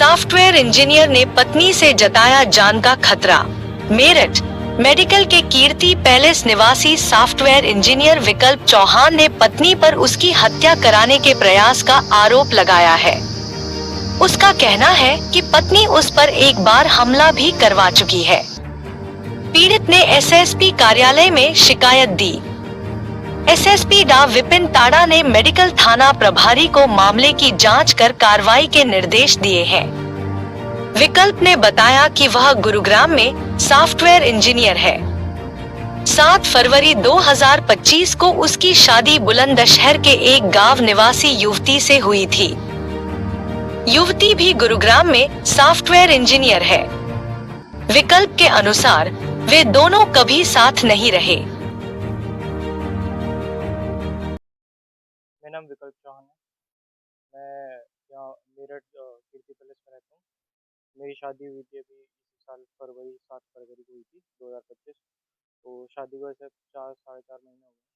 Software engineer ने पत्नी से जताया जान का खतरा। मेरठ मेडिकल के कीर्ति पैलेस निवासी सॉफ्टवेयर इंजीनियर विकल्प चौहान ने पत्नी पर उसकी हत्या कराने के प्रयास का आरोप लगाया है। उसका कहना है कि पत्नी उस पर एक बार हमला भी करवा चुकी है। पीड़ित ने एसएसपी कार्यालय में शिकायत दी। एसएसपी डा विपिन ताड़ा ने मेडिकल थाना प्रभारी को मामले की जांच कर कार्रवाई के निर्देश दिए हैं। विकल्प ने बताया कि वह गुरुग्राम में सॉफ्टवेयर इंजीनियर है। 7 फरवरी 2025 को उसकी शादी बुलंदशहर के एक गांव निवासी युवती से हुई थी। युवती भी गुरुग्राम में सॉफ्टवेयर इंजीनियर है। विकल्प के अनुसार वे दोनों कभी साथ नहीं रहे। मेरा नाम विकल्प चौहान है। मैं यहाँ मेरठ कीर्ति पैलेस में रहता हूँ। मेरी शादी हुई थी अभी इसी साल 7 फरवरी को हुई थी 2025। तो शादी को ऐसे 4 साढ़े 4 महीने हो गए।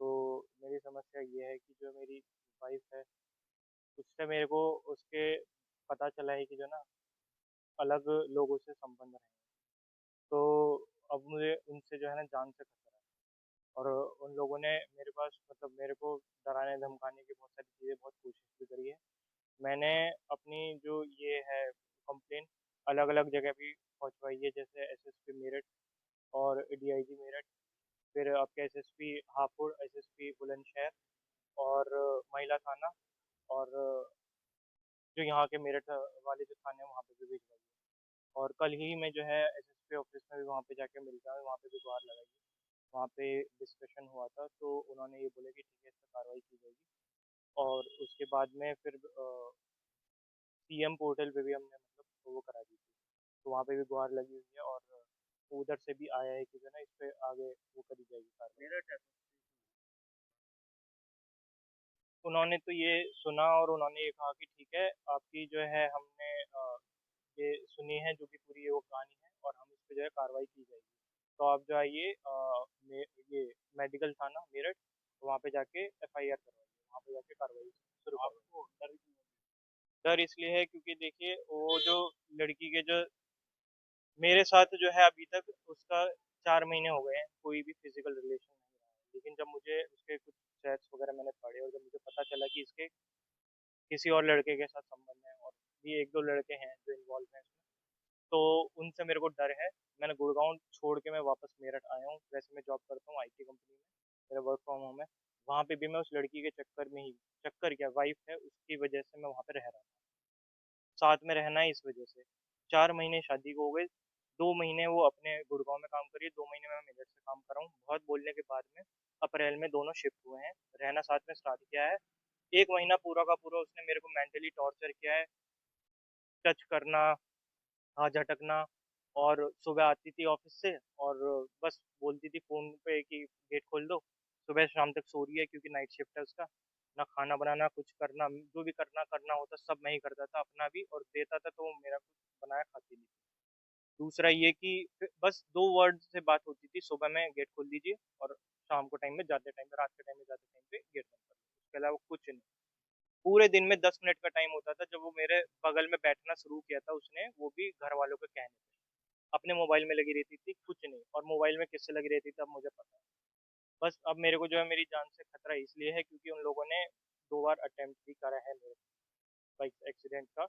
तो मेरी समस्या ये है कि जो मेरी वाइफ है उससे मेरे को उसके पता चला है कि जो ना अलग लोगों से संबंध रहे हैं। तो अब मुझे उनसे जो है ना जान से खतरा है। और उन लोगों ने मेरे पास मतलब मेरे को डराने धमकाने की बहुत सारी चीज़ें बहुत कोशिश भी करी है। मैंने अपनी जो ये है कंप्लेन अलग अलग जगह भी पहुंचवाई है, जैसे एसएसपी मेरठ और डीआईजी मेरठ, फिर आपके एसएसपी हापुड़, एसएसपी बुलंदशहर और महिला थाना, और जो यहाँ के मेरठ वाले जो थाने हैं वहाँ पे भी भिजवाई है। और कल ही मैं जो है एसएसपी ऑफिस में भी वहाँ पे जाके मिल गया, वहाँ पे भी गुहार लगाई है। वहाँ पे डिस्कशन हुआ था तो उन्होंने ये बोला कि ठीक है, इस पर कार्रवाई की जाएगी। और उसके बाद में फिर सीएम पोर्टल पे भी हमने मतलब वो करा दी थी, तो वहाँ पे भी गुहार लगी हुई है। और उधर से भी आया है कि जो है ना इस पे आगे वो करी जाएगी कार्रवाई। उन्होंने तो ये सुना और उन्होंने ये कहा कि ठीक है, आपकी जो है हमने ये सुनी है जो कि पूरी ये वो कहानी है, और हम इस पे जो है कार्रवाई की जाएगी। तो आप जो आइए ये मेडिकल थाना मेरठ, वहाँ पे जाके एफआईआर करवाइए, वहाँ पे जाके कार्रवाई शुरू करवाइए। डर इसलिए है क्योंकि देखिए वो जो लड़की के जो मेरे साथ जो है अभी तक उसका 4 महीने हो गए हैं, कोई भी फिजिकल रिलेशन नहीं रहा है। लेकिन जब मुझे उसके कुछ चैट्स वगैरह मैंने पढ़े और जब मुझे पता चला कि इसके किसी और लड़के के साथ संबंध है और भी एक दो लड़के हैं जो इन्वॉल्व हैं इसमें, तो उनसे मेरे को डर है। मैंने गुड़गांव छोड़ के मैं वापस मेरठ आया हूँ। वैसे मैं जॉब करता हूँ आईटी कंपनी में, मेरा वर्क फ्रॉम होम है। वहाँ पे भी मैं उस लड़की के चक्कर में ही, चक्कर क्या, वाइफ है उसकी वजह से मैं वहाँ पे रह रहा था। साथ में रहना है इस वजह से। 4 महीने शादी को हो गए, 2 महीने वो अपने गुड़गांव में काम करी है, 2 महीने मैं मेरठ से काम कर रहा हूँ। बहुत बोलने के बाद में अप्रैल में दोनों शिफ्ट हुए हैं, रहना साथ में स्टार्ट किया है। 1 महीना पूरा का पूरा उसने मेरे को मेंटली टॉर्चर किया है, टच करना, हाथ झटकना। और सुबह आती थी ऑफिस से और बस बोलती थी फ़ोन पे कि गेट खोल दो। सुबह शाम तक सो रही है क्योंकि नाइट शिफ्ट है उसका। ना खाना बनाना, कुछ करना, जो भी करना करना होता सब मैं ही करता था अपना भी, और देता था तो वो मेरा कुछ बनाया खाती नहीं। दूसरा ये कि बस 2 वर्ड से बात होती थी, सुबह में गेट खोल दीजिए और शाम को टाइम में जाते टाइम पे, रात के टाइम में जाते टाइम पे गेट बंद कर दीजिए। उसके अलावा कुछ नहीं। पूरे दिन में 10 मिनट का टाइम होता था जब वो मेरे बगल में बैठना शुरू किया था उसने, वो भी घर वालों के कहने पे। अपने मोबाइल में लगी रहती थी, कुछ नहीं। और मोबाइल में किससे लगी रहती थी अब मुझे पता है। बस अब मेरे को जो है मेरी जान से खतरा इसलिए है क्योंकि उन लोगों ने 2 बार अटेम्प्ट भी करा है मेरे बाइक एक्सीडेंट का।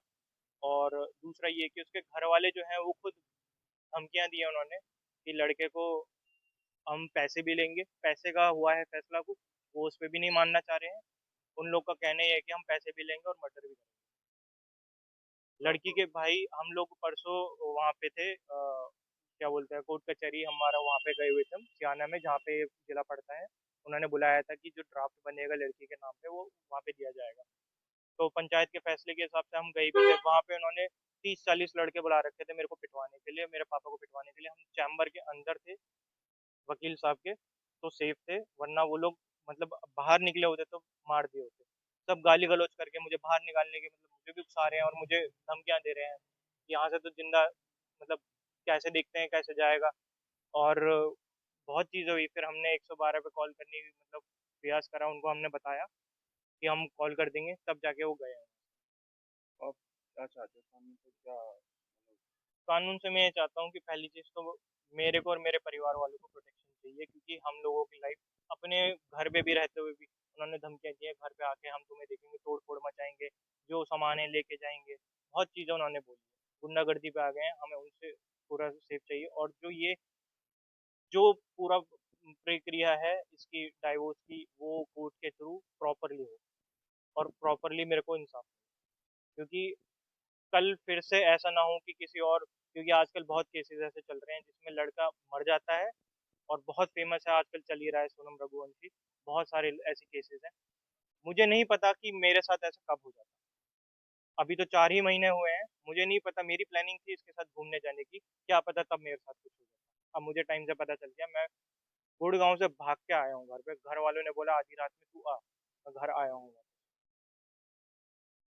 और दूसरा ये कि उसके घर वाले जो हैं वो खुद धमकियां दी हैं उन्होंने कि लड़के को हम पैसे भी लेंगे, पैसे का हुआ है फैसला कुछ, वो उस पर भी नहीं मानना चाह रहे हैं। उन लोग का कहना ये है कि हम पैसे भी लेंगे और मर्डर भी करेंगे। लड़की के भाई, हम लोग परसों वहाँ पे थे, क्या बोलते हैं, कोर्ट कचहरी हमारा वहाँ पे गए हुए थे हम सियाना में, जहाँ पे जिला पड़ता है। उन्होंने बुलाया था कि जो ड्राफ्ट बनेगा लड़की के नाम पे वो वहाँ पे दिया जाएगा। तो पंचायत के फैसले के हिसाब से हम गए भी थे वहाँ पे। उन्होंने 30-40 लड़के बुला रखे थे मेरे को पिटवाने के लिए, मेरे पापा को पिटवाने के लिए। हम चैम्बर के अंदर थे वकील साहब के, तो सेफ थे, वरना वो लोग मतलब बाहर निकले होते तो मार दिए होते। सब गाली गलौज करके मुझे बाहर निकालने के मतलब मुझे भी उकसा रहे हैं और मुझे धमकियां दे रहे हैं कि यहाँ से तो जिंदा मतलब कैसे देखते हैं कैसे जाएगा। और बहुत चीज़ें हुई, फिर हमने 112 पे कॉल करने की मतलब प्रयास करा, उनको हमने बताया कि हम कॉल कर देंगे, तब जाके वो गए हैं। अच्छा अच्छा, कानून से क्या मतलब? कानून से मैं ये चाहता हूँ कि पहली चीज़ तो मेरे को और मेरे परिवार वालों को प्रोटेक्शन चाहिए, क्योंकि हम लोगों की लाइफ अपने घर पे भी रहते हुए भी उन्होंने धमकियाँ दी हैं, घर पे आके हम तुम्हें देखेंगे, तोड़ फोड़ मचाएंगे, जो सामान है लेके जाएंगे, बहुत चीज़ें उन्होंने बोली है। गुंडागर्दी पे आ गए हैं, हमें उनसे पूरा सेफ चाहिए। और जो पूरा प्रक्रिया है इसकी डाइवोर्स की, वो कोर्ट के थ्रू प्रॉपरली हो, और प्रॉपरली मेरे को इंसाफ मिले। क्योंकि कल फिर से ऐसा ना हो कि किसी और, क्योंकि आजकल बहुत केसेस ऐसे चल रहे हैं जिसमें लड़का मर जाता है, और बहुत फेमस है आजकल, चल ही रहा है सोनम रघुवंशी, बहुत सारे ऐसे केसेस हैं। मुझे नहीं पता कि मेरे साथ ऐसा कब हो जाता। अभी तो 4 ही महीने हुए हैं, मुझे नहीं पता, मेरी प्लानिंग थी इसके साथ घूमने जाने की, क्या पता तब मेरे साथ कुछ हो जाता। अब मुझे टाइम से पता चल गया, मैं गुड़गांव से भाग के आया हूँ घर पे, घर वालों ने बोला आधी रात में तू आ, मैं घर आया हूँ।